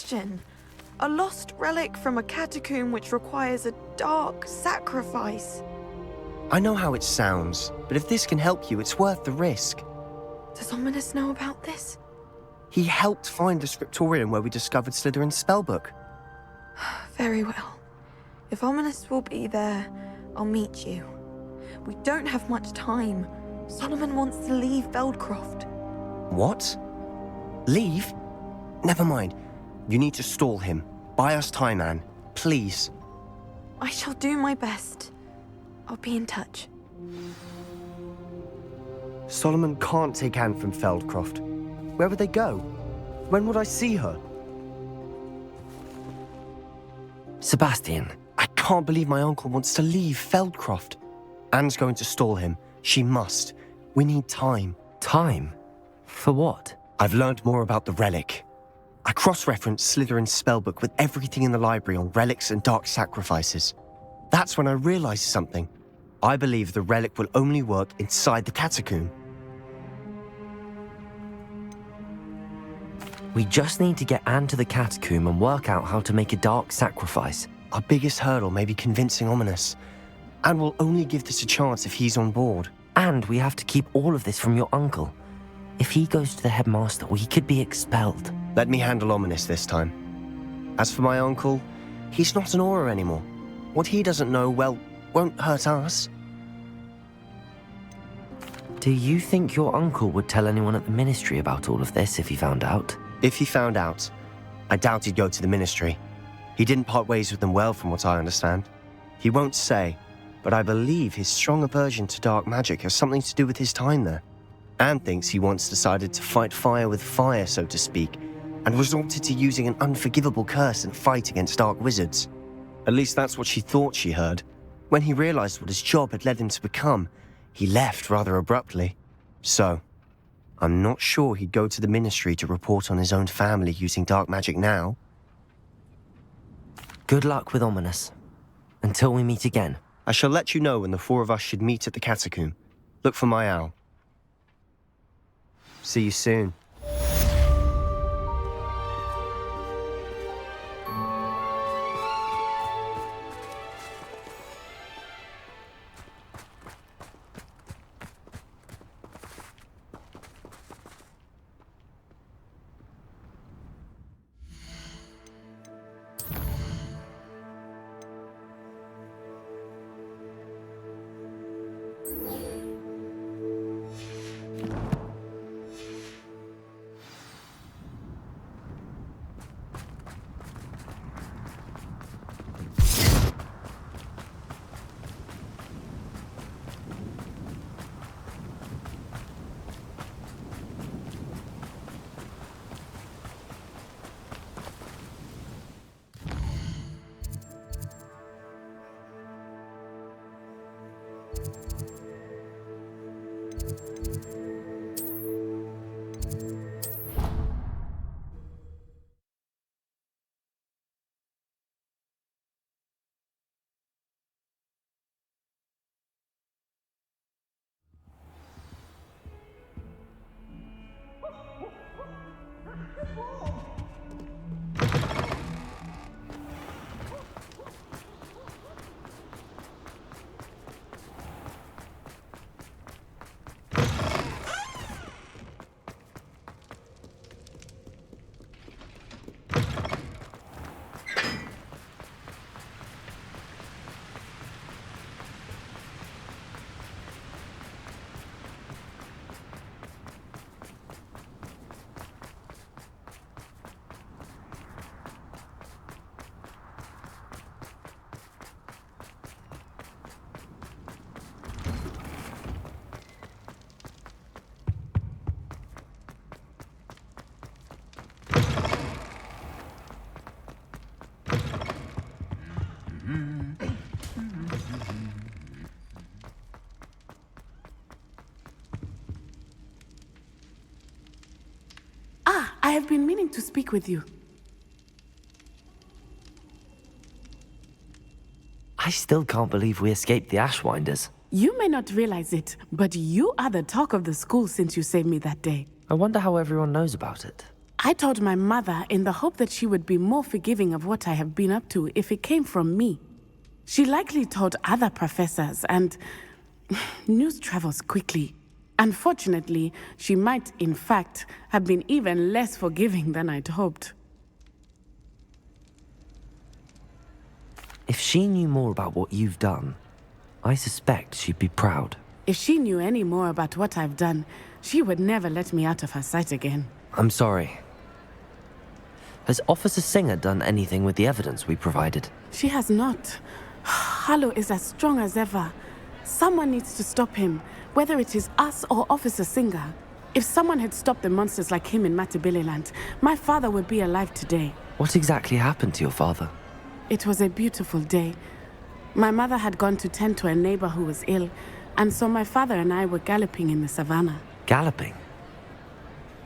Sebastian. A lost relic from a catacomb which requires a dark sacrifice. I know how it sounds, but if this can help you, it's worth the risk. Does Ominous know about this? He helped find the scriptorium where we discovered Slytherin's spellbook. Very well. If Ominous will be there, I'll meet you. We don't have much time. Solomon wants to leave Feldcroft. What? Leave? Never mind. You need to stall him. Buy us time, Anne. Please. I shall do my best. I'll be in touch. Solomon can't take Anne from Feldcroft. Where would they go? When would I see her? Sebastian. I can't believe my uncle wants to leave Feldcroft. Anne's going to stall him. She must. We need time. Time? For what? I've learned more about the relic. I cross-referenced Slytherin's spellbook with everything in the library on relics and dark sacrifices. That's when I realized something. I believe the relic will only work inside the catacomb. We just need to get Anne to the catacomb and work out how to make a dark sacrifice. Our biggest hurdle may be convincing Ominous. Anne will only give this a chance if he's on board. And we have to keep all of this from your uncle. If he goes to the headmaster, we could be expelled. Let me handle Ominous this time. As for my uncle, he's not an Auror anymore. What he doesn't know, well, won't hurt us. Do you think your uncle would tell anyone at the ministry about all of this if he found out? If he found out, I doubt he'd go to the ministry. He didn't part ways with them well, from what I understand. He won't say, but I believe his strong aversion to dark magic has something to do with his time there. Anne thinks he once decided to fight fire with fire, so to speak, and resorted to using an unforgivable curse in a fight against dark wizards. At least that's what she thought she heard. When he realized what his job had led him to become, he left rather abruptly. So, I'm not sure he'd go to the ministry to report on his own family using dark magic now. Good luck with Ominous. Until we meet again. I shall let you know when the four of us should meet at the catacomb. Look for my owl. See you soon. I have been meaning to speak with you. I still can't believe we escaped the Ashwinders. You may not realize it, but you are the talk of the school since you saved me that day. I wonder how everyone knows about it. I told my mother in the hope that she would be more forgiving of what I have been up to if it came from me. She likely told other professors, and news travels quickly. Unfortunately, she might, in fact, have been even less forgiving than I'd hoped. If she knew more about what you've done, I suspect she'd be proud. If she knew any more about what I've done, she would never let me out of her sight again. I'm sorry. Has Officer Singer done anything with the evidence we provided? She has not. Harlow is as strong as ever. Someone needs to stop him, whether it is us or Officer Singer. If someone had stopped the monsters like him in Matabeleland, my father would be alive today. What exactly happened to your father? It was a beautiful day. My mother had gone to tend to a neighbor who was ill, and so my father and I were galloping in the savannah. Galloping?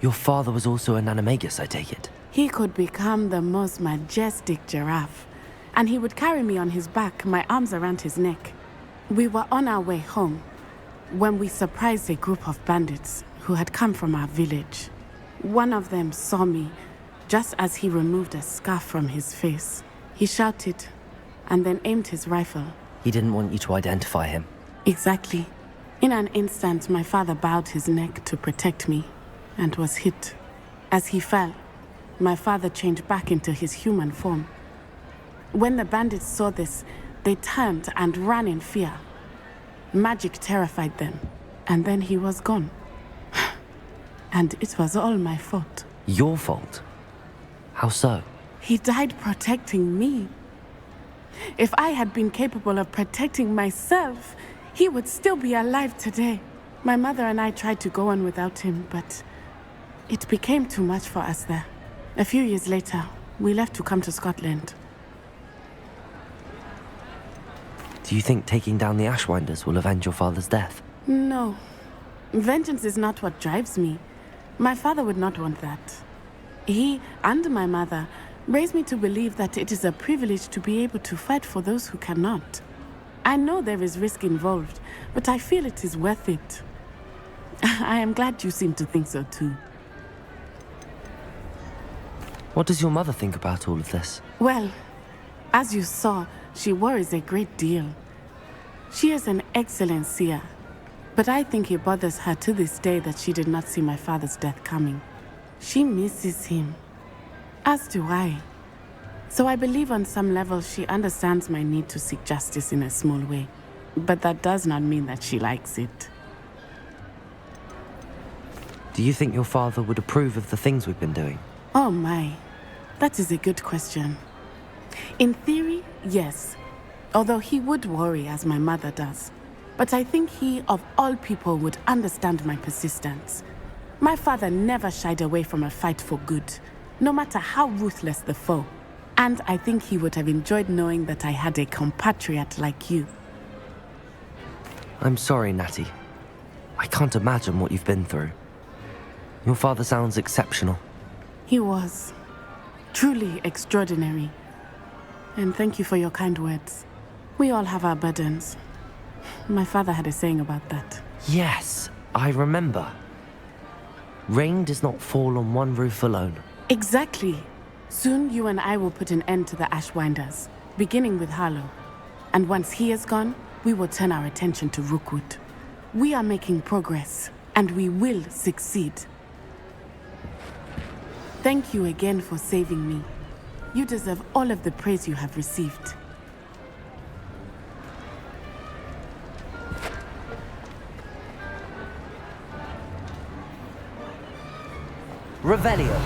Your father was also an animagus, I take it? He could become the most majestic giraffe, and he would carry me on his back, my arms around his neck. We were on our way home when we surprised a group of bandits who had come from our village. One of them saw me just as he removed a scarf from his face. He shouted and then aimed his rifle. He didn't want you to identify him. Exactly. In an instant, my father bowed his neck to protect me and was hit. As he fell, my father changed back into his human form. When the bandits saw this, they turned and ran in fear. Magic terrified them, and then he was gone. And it was all my fault. Your fault? How so? He died protecting me. If I had been capable of protecting myself, he would still be alive today. My mother and I tried to go on without him, but it became too much for us there. A few years later, we left to come to Scotland. Do you think taking down the Ashwinders will avenge your father's death? No. Vengeance is not what drives me. My father would not want that. He and my mother raised me to believe that it is a privilege to be able to fight for those who cannot. I know there is risk involved, but I feel it is worth it. I am glad you seem to think so too. What does your mother think about all of this? Well, as you saw, she worries a great deal. She is an excellent seer, but I think it bothers her to this day that she did not see my father's death coming. She misses him, as do I. So I believe on some level she understands my need to seek justice in a small way, but that does not mean that she likes it. Do you think your father would approve of the things we've been doing? Oh my, that is a good question. In theory, yes, although he would worry as my mother does. But I think he, of all people, would understand my persistence. My father never shied away from a fight for good, no matter how ruthless the foe. And I think he would have enjoyed knowing that I had a compatriot like you. I'm sorry, Natty. I can't imagine what you've been through. Your father sounds exceptional. He was truly extraordinary. And thank you for your kind words. We all have our burdens. My father had a saying about that. Yes, I remember. Rain does not fall on one roof alone. Exactly. Soon you and I will put an end to the Ashwinders, beginning with Harlow. And once he is gone, we will turn our attention to Rookwood. We are making progress, and we will succeed. Thank you again for saving me. You deserve all of the praise you have received. Revelio.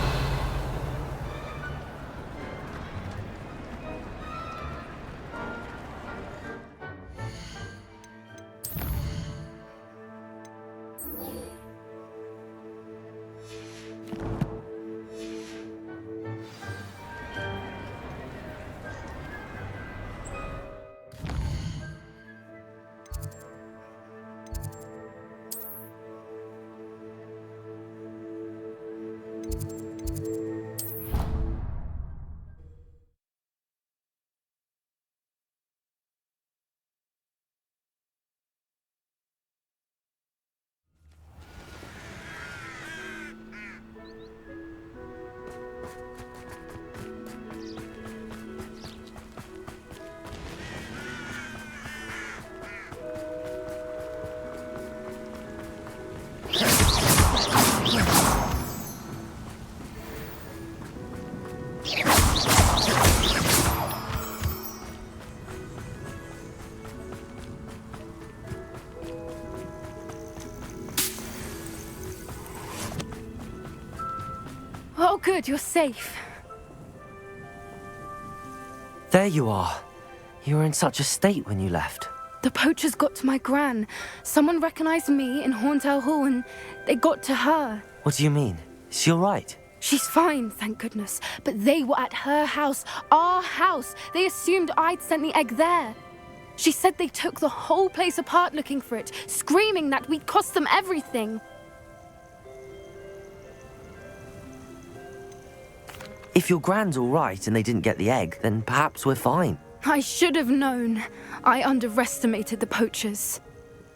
Oh, good, you're safe. There you are. You were in such a state when you left. The poachers got to my gran. Someone recognized me in Horntail Hall and they got to her. What do you mean? Is she all right? She's fine, thank goodness. But they were at her house, our house. They assumed I'd sent the egg there. She said they took the whole place apart looking for it, screaming that we'd cost them everything. If your gran's all right and they didn't get the egg, then perhaps we're fine. I should have known. I underestimated the poachers.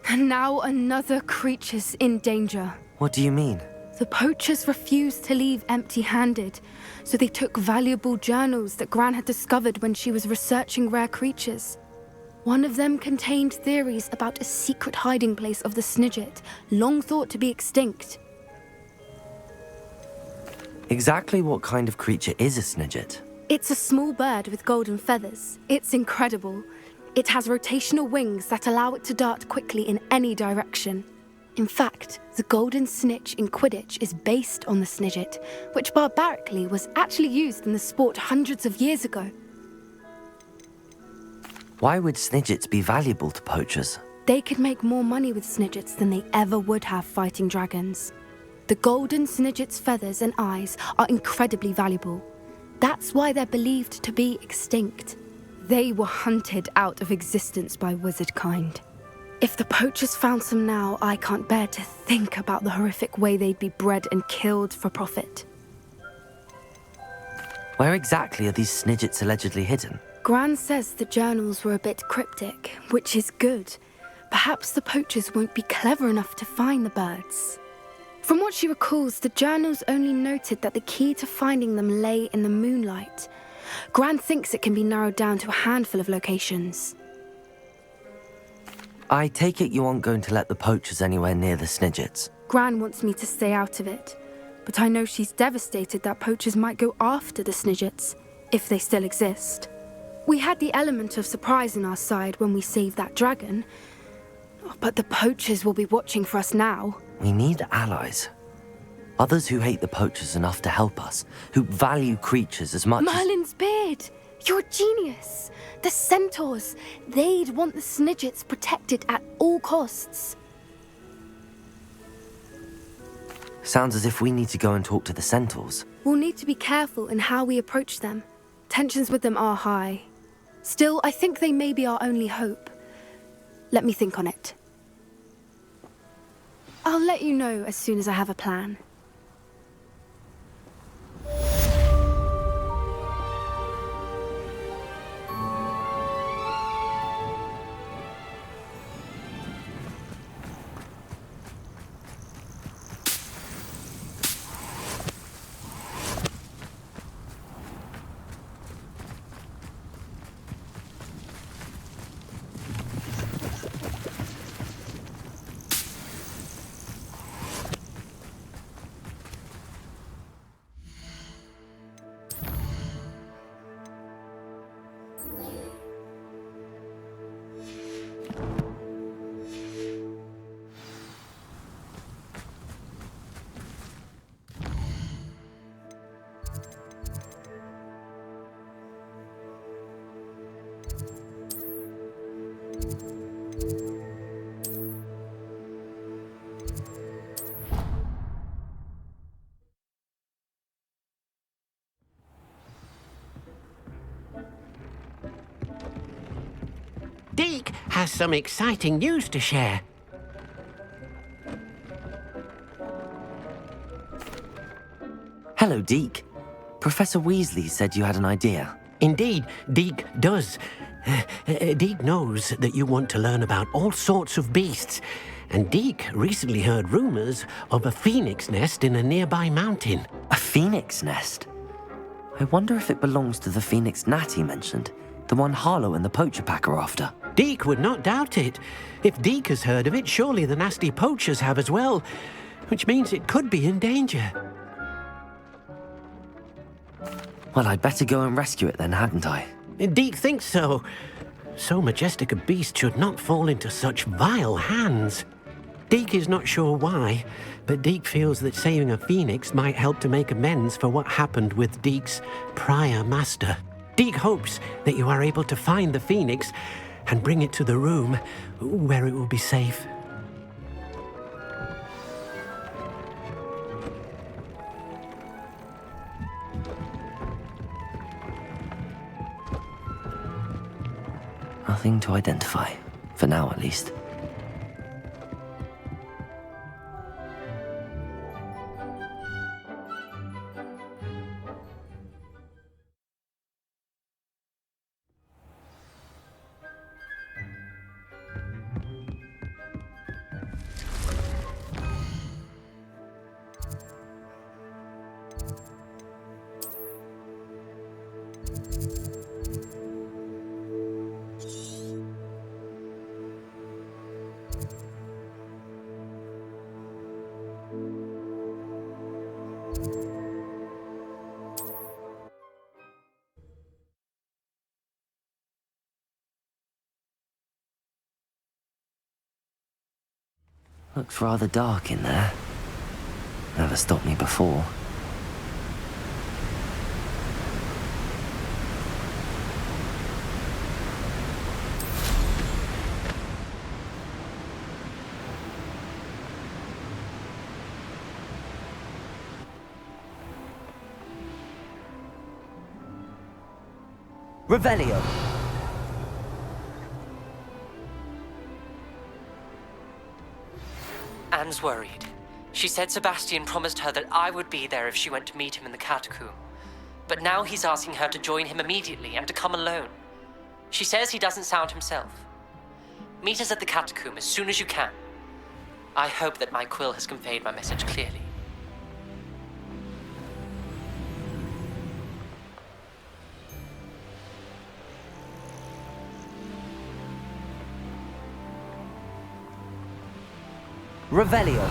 And now another creature's in danger. What do you mean? The poachers refused to leave empty-handed, so they took valuable journals that Gran had discovered when she was researching rare creatures. One of them contained theories about a secret hiding place of the Snidget, long thought to be extinct. Exactly what kind of creature is a Snidget? It's a small bird with golden feathers. It's incredible. It has rotational wings that allow it to dart quickly in any direction. In fact, the golden snitch in Quidditch is based on the Snidget, which barbarically was actually used in the sport hundreds of years ago. Why would Snidgets be valuable to poachers? They could make more money with Snidgets than they ever would have fighting dragons. The golden Snidget's feathers and eyes are incredibly valuable. That's why they're believed to be extinct. They were hunted out of existence by wizard kind. If the poachers found some now, I can't bear to think about the horrific way they'd be bred and killed for profit. Where exactly are these Snidgets allegedly hidden? Gran says the journals were a bit cryptic, which is good. Perhaps the poachers won't be clever enough to find the birds. From what she recalls, the journals only noted that the key to finding them lay in the moonlight. Gran thinks it can be narrowed down to a handful of locations. I take it you aren't going to let the poachers anywhere near the Snidgets. Gran wants me to stay out of it, but I know she's devastated that poachers might go after the Snidgets, if they still exist. We had the element of surprise on our side when we saved that dragon, but the poachers will be watching for us now. We need allies. Others who hate the poachers enough to help us, who value creatures as much Merlin's beard! You're a genius! The centaurs! They'd want the Snidgets protected at all costs. Sounds as if we need to go and talk to the centaurs. We'll need to be careful in how we approach them. Tensions with them are high. Still, I think they may be our only hope. Let me think on it. I'll let you know as soon as I have a plan. Deke has some exciting news to share. Hello, Deke. Professor Weasley said you had an idea. Indeed, Deke does. Deke knows that you want to learn about all sorts of beasts, and Deke recently heard rumors of a phoenix nest in a nearby mountain. A phoenix nest? I wonder if it belongs to the phoenix NATSAI mentioned, the one Harlow and the poacher pack are after. Deke would not doubt it. If Deke has heard of it, surely the nasty poachers have as well, which means it could be in danger. Well, I'd better go and rescue it then, hadn't I? Deke thinks so. So majestic a beast should not fall into such vile hands. Deke is not sure why, but Deke feels that saving a phoenix might help to make amends for what happened with Deke's prior master. Deke hopes that you are able to find the phoenix and bring it to the room where it will be safe. Nothing to identify, for now at least. Looks rather dark in there. Never stopped me before. Revelio. Anne's worried. She said Sebastian promised her that I would be there if she went to meet him in the catacomb. But now he's asking her to join him immediately and to come alone. She says he doesn't sound himself. Meet us at the catacomb as soon as you can. I hope that my quill has conveyed my message clearly. Revelio.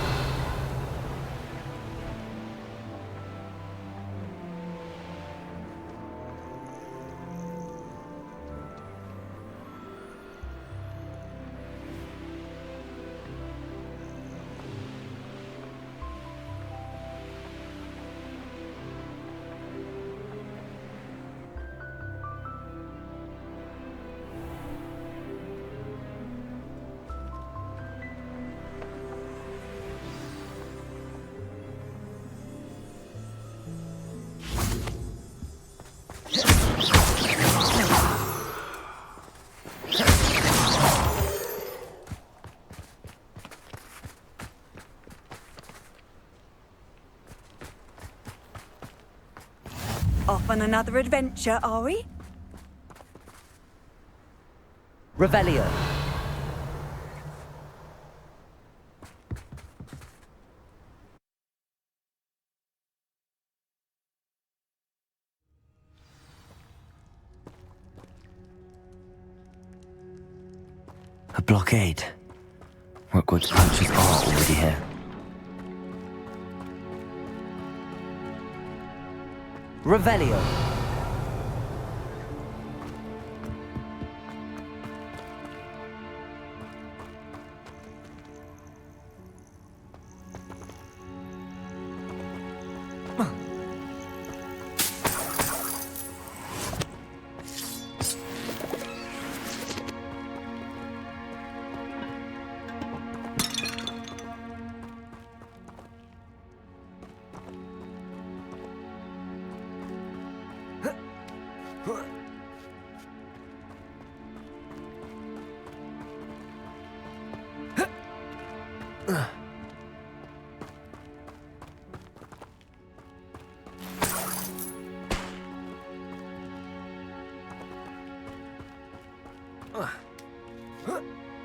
Off on another adventure, are we? Revelio. A blockade. Hogwarts poachers are already here. Revelio.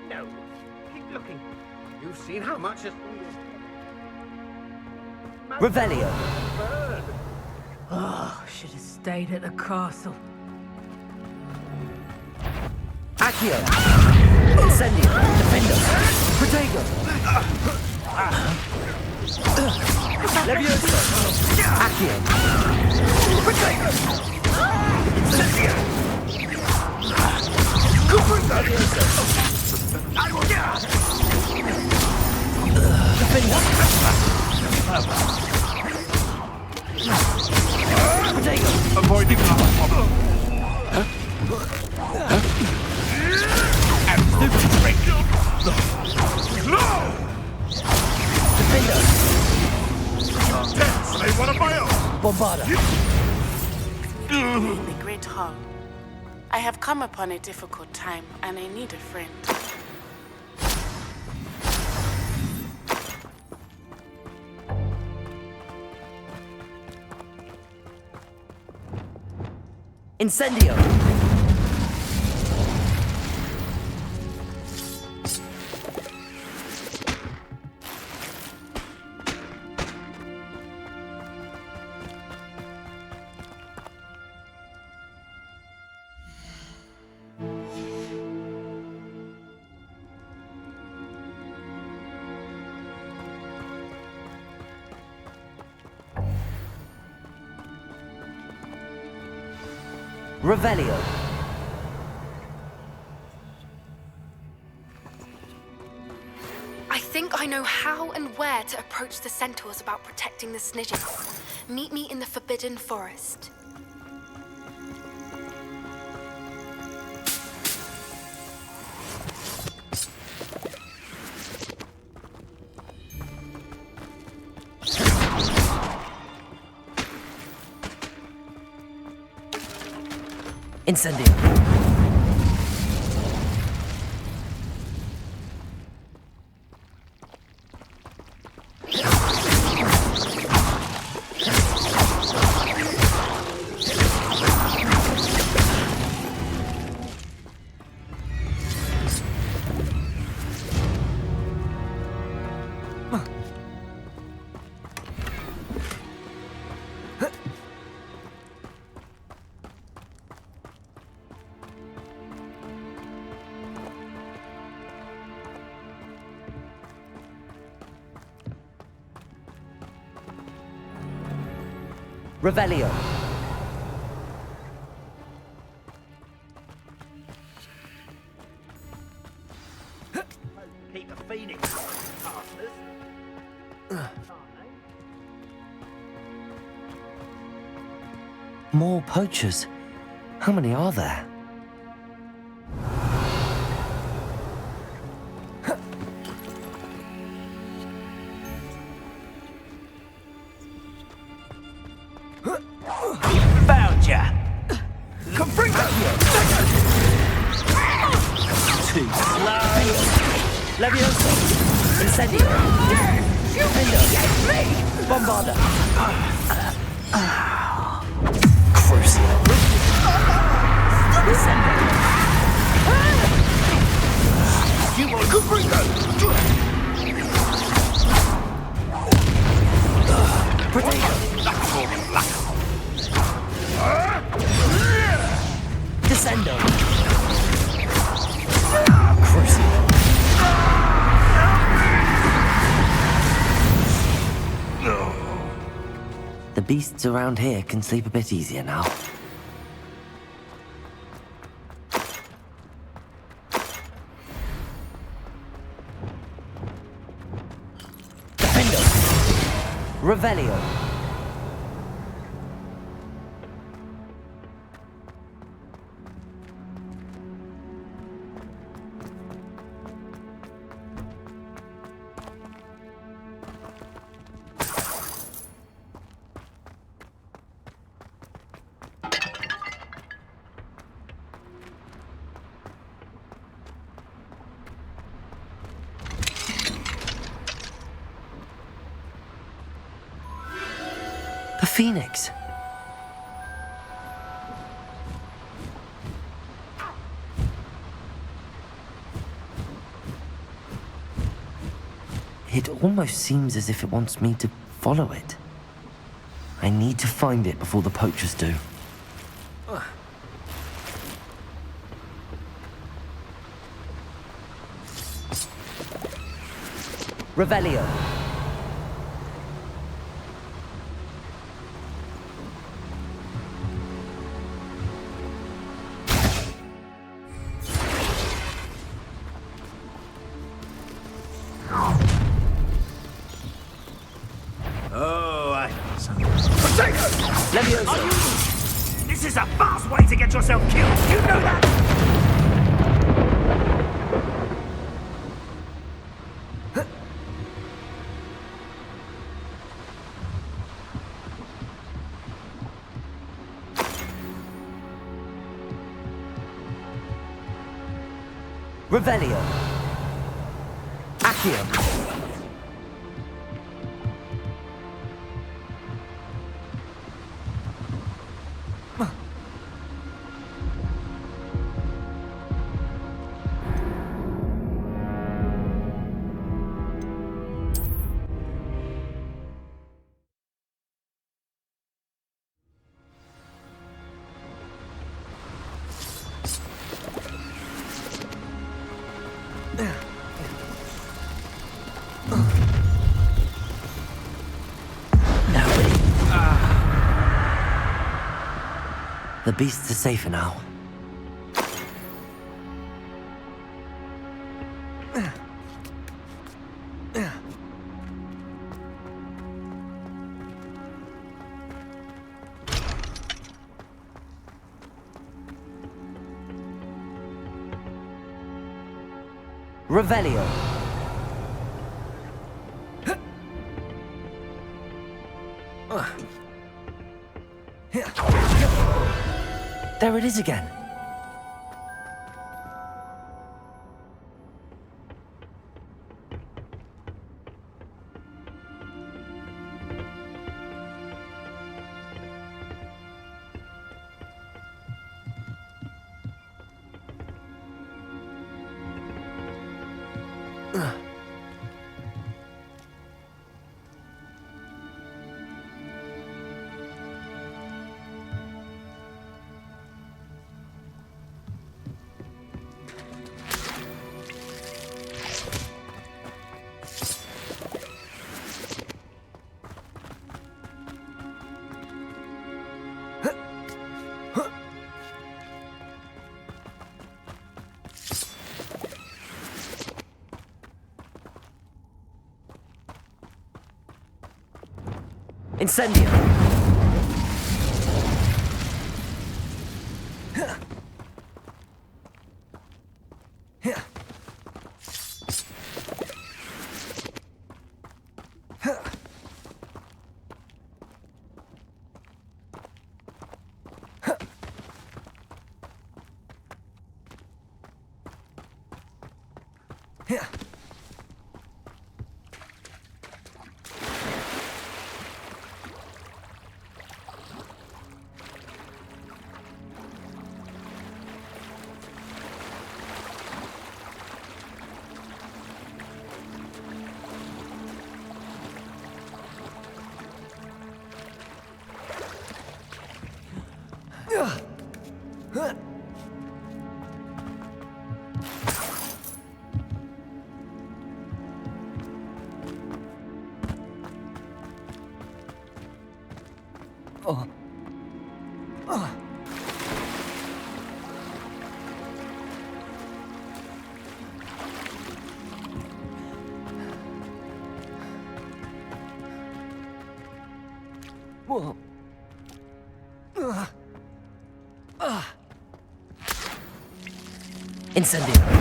No, keep looking. You've seen how much has... Revelio. Oh, should have stayed at the castle. Accio. Incendio. Defendo. Protego. Levioso. Accio. Protego. Incendio. Levioso. I will... Avoiding The Great Hall. I have come upon a difficult time, and I need a friend. Incendio! Revelio. I think I know how and where to approach the centaurs about protecting the Snidgets. Meet me in the Forbidden Forest. Incendio. Revelio. Keep the Phoenix. More poachers? How many are there? Found ya. Come bring that here. Too slow. Levioso. Incendio. Defender. Bombarda. Crucial. Incendio. You want to bring that? Potato. Descendo. Crucial. The beasts around here can sleep a bit easier now. Defendo. Revelio. The Phoenix. It almost seems as if it wants me to follow it. I need to find it before the poachers do. Revelio. Oh, I... Potato! This is a fast way to get yourself killed. You know that? Revelio. Accio. The beasts are safer now. Revelio. There it is again. Incendio. Incendio.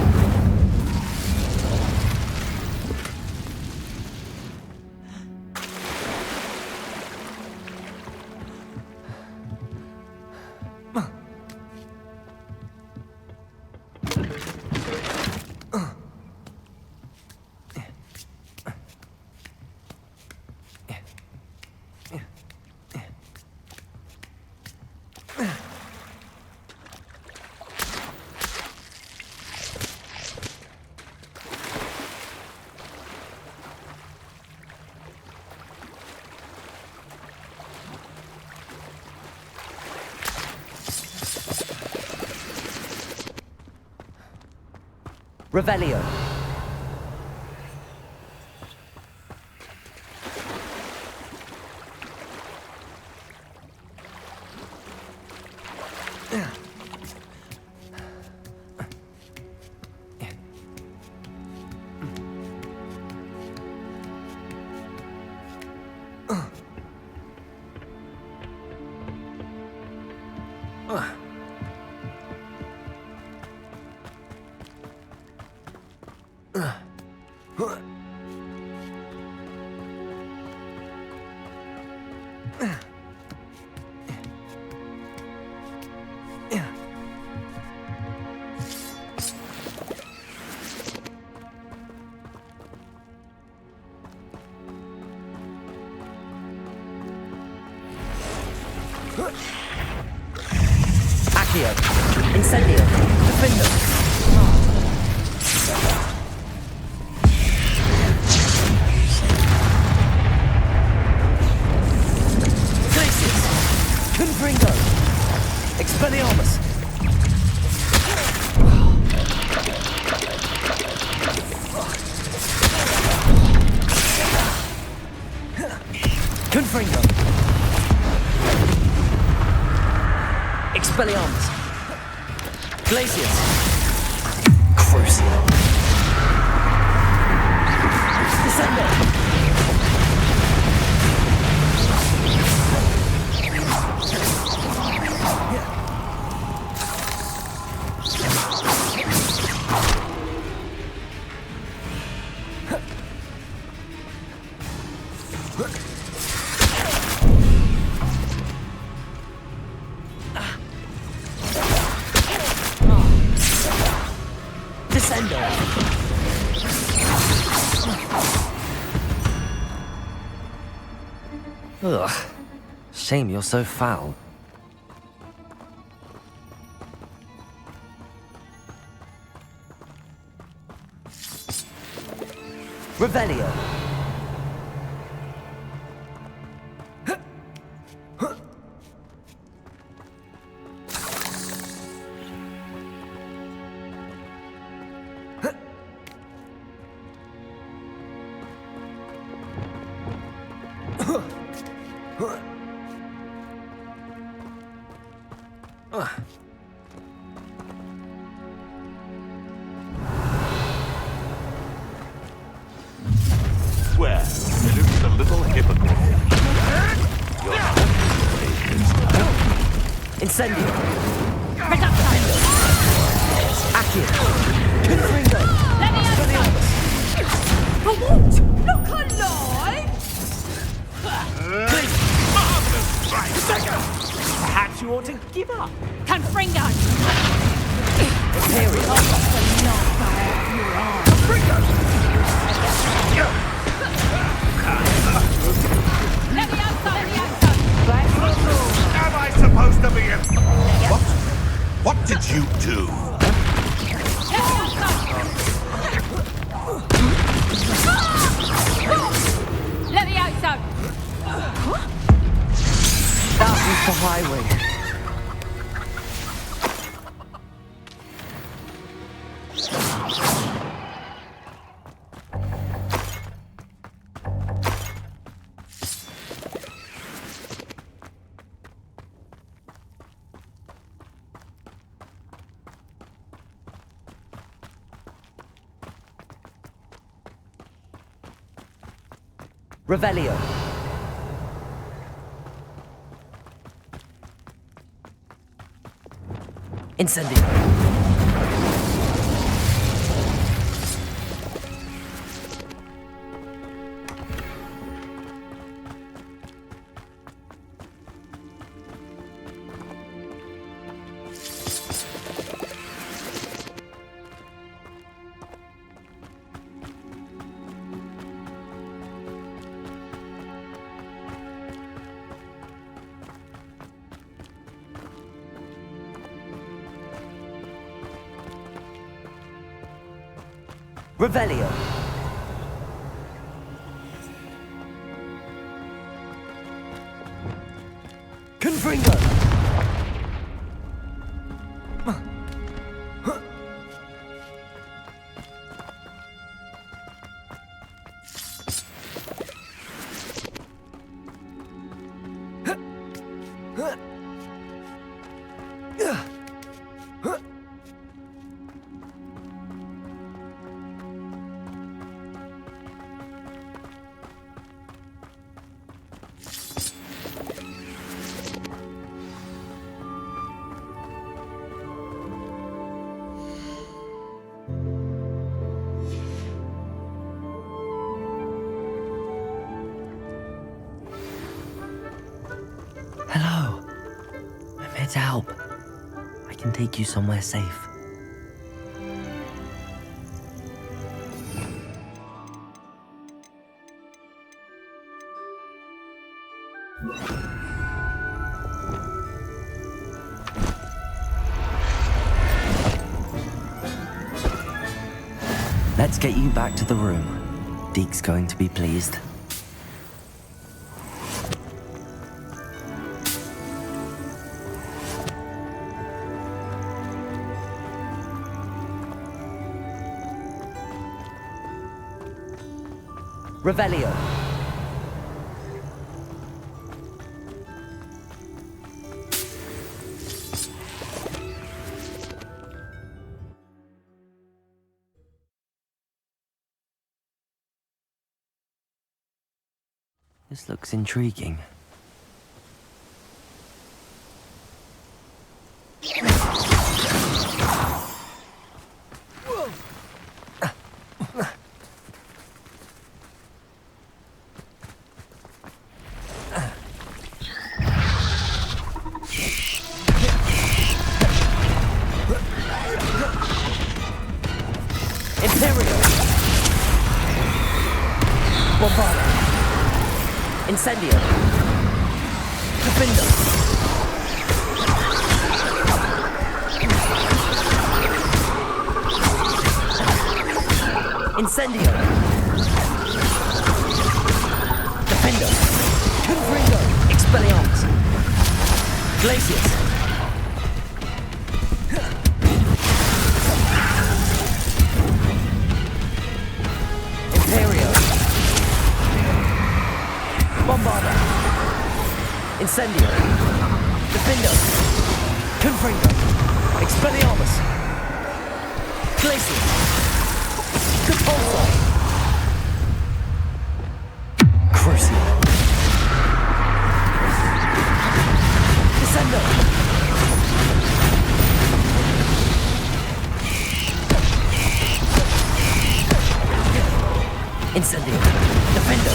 Revelio. Accio. Incendio. Defendo. Glacius. Confringo. Expelliarmus. Confringo. Expelliarmus. Glacius. Crucio. Descendo. Ugh. Shame you're so foul. Revelio. Swear, it is a little hypocrite. Incendio. Accio. Confringo. For what? Look alive! Perhaps you ought to give up. Confringo! Imperial. Am I supposed to be in? What? What did you do? That was the highway. Revelio. Incendio. Revelio. Confringo. to help. I can take you somewhere safe. Let's get you back to the room. Deke's going to be pleased. Revelio. This looks intriguing. Incendio. Defender. Incendio. Defender. Confringo. Expelliarmus. Glacius. Imperio. Bombarda. Incendio. Defendo. Confringo. Expelliarmus. Glacius. Compulsor. Crucial. Descendo. Incendio. Defendo.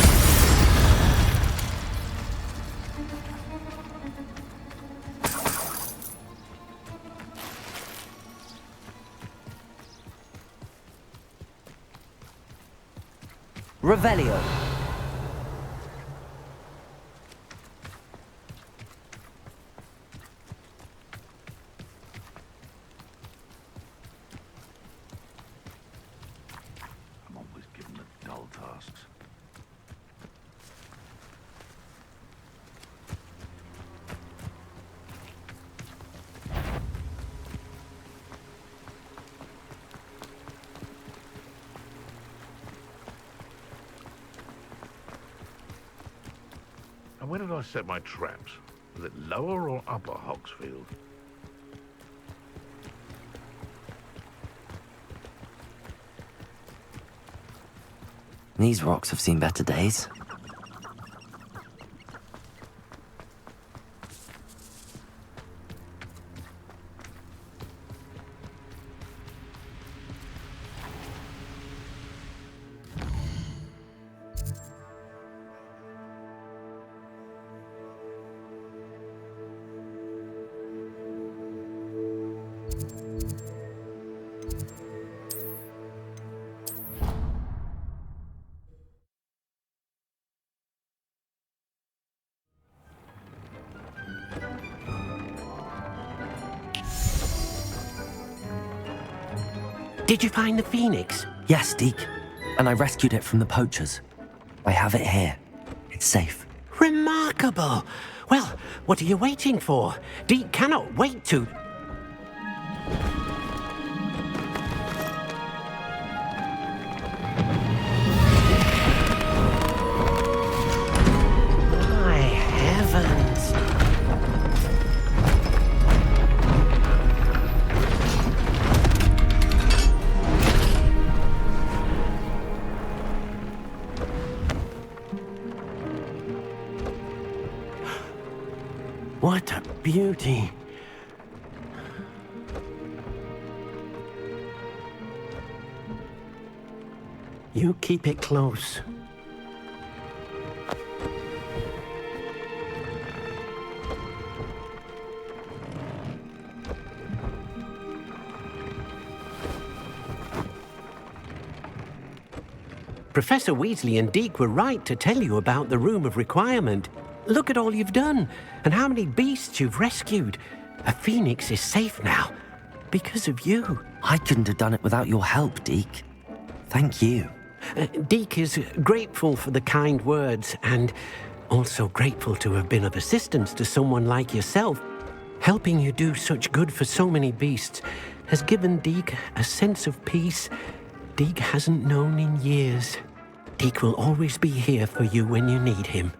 Revelio. I'm always given the dull tasks. And where did I set my traps? Was it lower or upper Hogsfield? These rocks have seen better days. Did you find the Phoenix? Yes, Deke. And I rescued it from the poachers. I have it here. It's safe. Remarkable! Well, what are you waiting for? Deke cannot wait to... My heavens! What a beauty! You keep it close. Professor Weasley and Deke were right to tell you about the Room of Requirement. Look at all you've done, and how many beasts you've rescued. A phoenix is safe now, because of you. I couldn't have done it without your help, Deke. Thank you. Deke is grateful for the kind words, and also grateful to have been of assistance to someone like yourself. Helping you do such good for so many beasts has given Deke a sense of peace Deke hasn't known in years. Deke will always be here for you when you need him.